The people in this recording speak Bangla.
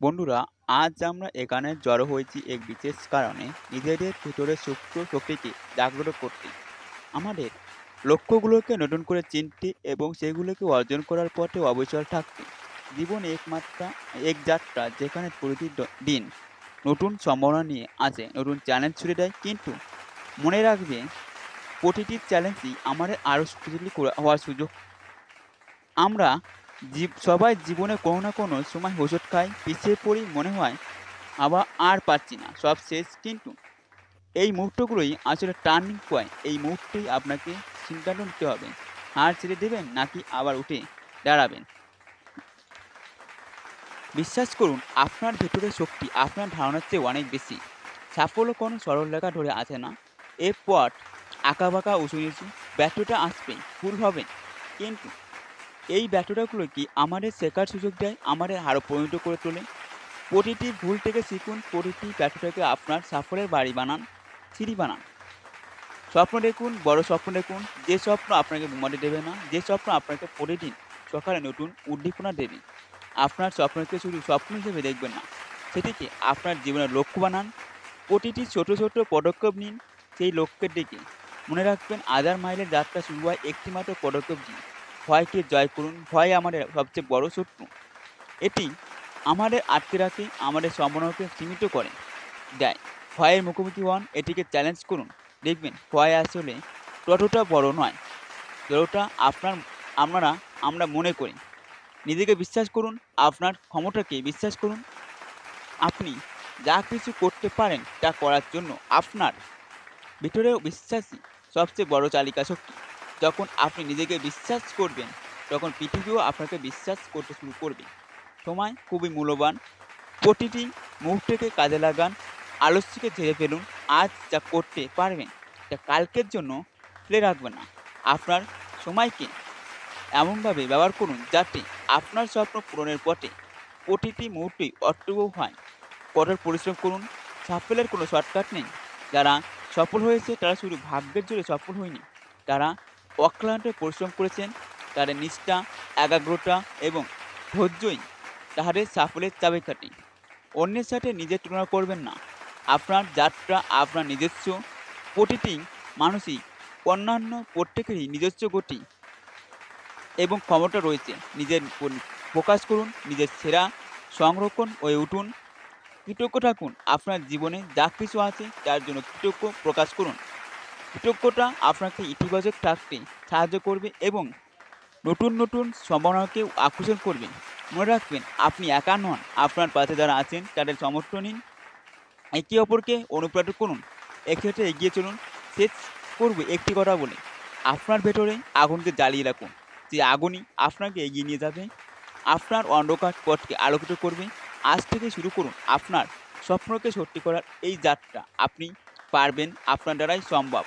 বন্ধুরা, আজ আমরা এখানে জড়ো হয়েছি এক বিশেষ কারণে, নিজেদের ভেতরের সুপ্ত শক্তিকে জাগ্রত করতে। আমাদের লক্ষ্যগুলোকে নতুন করে চিনতে এবং সেগুলোকে অর্জন করার পথে অবিচল থাকতে। জীবন এক যাত্রা যেখানে প্রতিটি দিন নতুন সম্ভাবনা নিয়ে আসে, নতুন চ্যালেঞ্জ ছুড়ে দেয়। কিন্তু মনে রাখবে, প্রতিটি চ্যালেঞ্জই আমাদের আরও শক্তিশালী হওয়ার সুযোগ। আমরা সবাই জীবনে কোনো না কোনো সময় হোঁচট খাই, পিছিয়ে পড়ি, মনে হয় আবার আর পারছি না, সব শেষ। কিন্তু এই মুহূর্তগুলোই আসলে টার্নিং পয়েন্ট। এই মুহূর্তেই আপনাকে সিদ্ধান্ত নিতে হবে, হার ছেড়ে দেবেন নাকি আবার উঠে দাঁড়াবেন। বিশ্বাস করুন, আপনার ভেতরের শক্তি আপনার ধারণার চেয়ে অনেক বেশি। সাফল্য কোনো সরল রেখা ধরে আসে না। এ পথ আঁকা বাঁকা, উঁচু নিচু, ব্যর্থতা আসবেই, ভুল হবে। কিন্তু এই ব্যর্থতাগুলো কি আমাদের শেখার সুযোগ দেয়, আমাদের আরও পরিণত করে তোলে। প্রতিটি ভুল থেকে শিখুন, প্রতিটি ব্যর্থতাকে আপনার সাফল্যের বাড়ি বানান, সিঁড়ি বানান। স্বপ্ন দেখুন, বড় স্বপ্ন দেখুন, যে স্বপ্ন আপনাকে ঘুমাতে দেবে না, যে স্বপ্ন আপনাকে প্রতিদিন সকালে নতুন উদ্দীপনা দেবে। আপনার স্বপ্নকে শুধু স্বপ্ন হিসেবে দেখবেন না, সেটিকে আপনার জীবনের লক্ষ্য বানান। প্রতিটি ছোট ছোট পদক্ষেপ নিন সেই লক্ষ্যের দিকে। মনে রাখবেন, 1000 মাইলের যাত্রা শুরু হয় একটিমাত্র পদক্ষেপ দিয়ে। ভয়কে জয় করুন। ভয় আমাদের সবচেয়ে বড় শত্রু। এটি আমাদের আটকে রাখে, আমাদের সম্ভাবনাকে সীমিত করে দেয়। ভয়ের মুখোমুখি হন, এটিকে চ্যালেঞ্জ করুন। দেখবেন, ভয় আসলে ততটা বড় নয় যতটা আমরা মনে করি। নিজেকে বিশ্বাস করুন, আপনার ক্ষমতাকে বিশ্বাস করুন। আপনি যা কিছু করতে পারেন তা করার জন্য আপনার ভিতরেও বিশ্বাসই সবচেয়ে বড় চালিকা শক্তি। যখন আপনি নিজেকে বিশ্বাস করবেন, তখন পৃথিবীও আপনাকে বিশ্বাস করতে শুরু করবে। সময় খুবই মূল্যবান। প্রতিটি মুহূর্তকে কাজে লাগান। আলস্যকে ঝেড়ে ফেলুন। আজ যা করতে পারবেন তা কালকের জন্য ফেলে রাখবেন না। আপনার সময়কে এমনভাবে ব্যবহার করুন যাতে আপনার স্বপ্ন পূরণের পথে প্রতিটি মুহূর্তেই অর্থবহ হয়। কঠোর পরিশ্রম করুন। সাফল্যের কোনো শর্টকাট নেই। যারা সফল হয়েছে তারা শুধু ভাগ্যের জোরে সফল হয়নি, তারা অক্লান্ত পরিশ্রম করেছেন। তাদের নিষ্ঠা, একাগ্রতা এবং ধৈর্যই তাদের সাফল্যের চাবিকাঠি। অন্যের সাথে নিজের তুলনা করবেন না। আপনার যাত্রা আপনার নিজস্ব। প্রতিটি মানুষই অন্যান্য, প্রত্যেকেরই নিজস্ব গতি এবং ক্ষমতা রয়েছে। নিজের ফোকাস করুন, নিজের সেরা সংরক্ষণ হয়ে উঠুন। কৃতজ্ঞ থাকুন। আপনার জীবনে যা কিছু আছে তার জন্য কৃতজ্ঞ প্রকাশ করুন। কৃতজ্ঞতা আপনাকে ইতিবাচক থাকতে সাহায্য করবে এবং নতুন নতুন সম্ভাবনাকে আকর্ষণ করবে। মনে রাখবেন, আপনি একা নন। আপনার পাশে যারা আছেন তাদের সমর্থন নিন। একে অপরকে অনুপ্রাণিত করুন। একসাথে এগিয়ে চলুন। শেষ করবে একটি কথা বলে, আপনার ভেতরে আগুনকে জ্বালিয়ে রাখুন। যে আগুনই আপনাকে এগিয়ে নিয়ে যাবে, আপনার অন্ধকার পথকে আলোকিত করবে। আজ থেকে শুরু করুন আপনার স্বপ্নকে সত্যি করার এই যাত্রা। আপনি পারবেন, আপনার দ্বারাই সম্ভব।